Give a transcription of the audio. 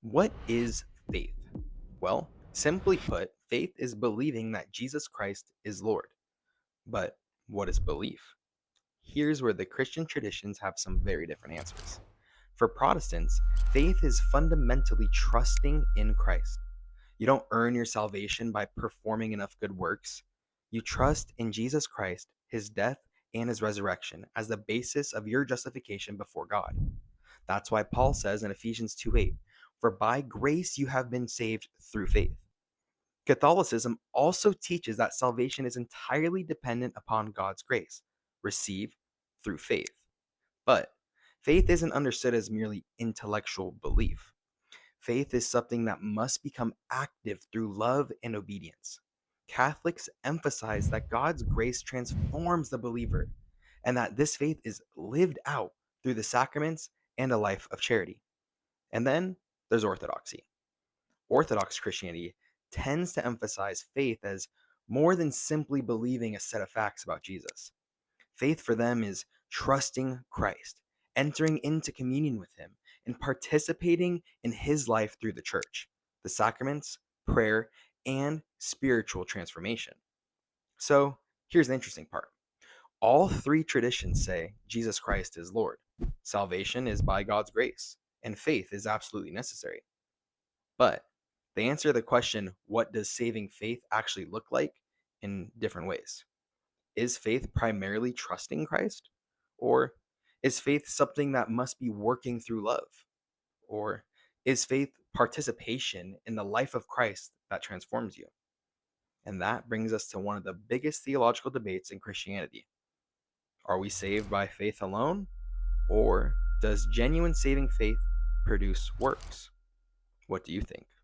What is faith? Well, simply put, faith is believing that Jesus Christ is Lord. But what is belief? Here's where the Christian traditions have some very different answers. For Protestants, faith is fundamentally trusting in Christ. You don't earn your salvation by performing enough good works. You trust in Jesus Christ, his death, and his resurrection as the basis of your justification before God. That's why Paul says in Ephesians 2:8, "For by grace you have been saved through faith." Catholicism also teaches that salvation is entirely dependent upon God's grace, received through faith. But faith isn't understood as merely intellectual belief. Faith is something that must become active through love and obedience. Catholics emphasize that God's grace transforms the believer and that this faith is lived out through the sacraments and a life of charity. And then there's Orthodoxy. Orthodox Christianity tends to emphasize faith as more than simply believing a set of facts about Jesus. Faith for them is trusting Christ, entering into communion with him, and participating in his life through the church, the sacraments, prayer, and spiritual transformation. So here's the interesting part. All three traditions say Jesus Christ is Lord. Salvation is by God's grace, and faith is absolutely necessary. But they answer the question, what does saving faith actually look like, in different ways. Is faith primarily trusting Christ? Or is faith something that must be working through love? Or is faith participation in the life of Christ that transforms you? And that brings us to one of the biggest theological debates in Christianity. Are we saved by faith alone? Or does genuine saving faith produce works? What do you think?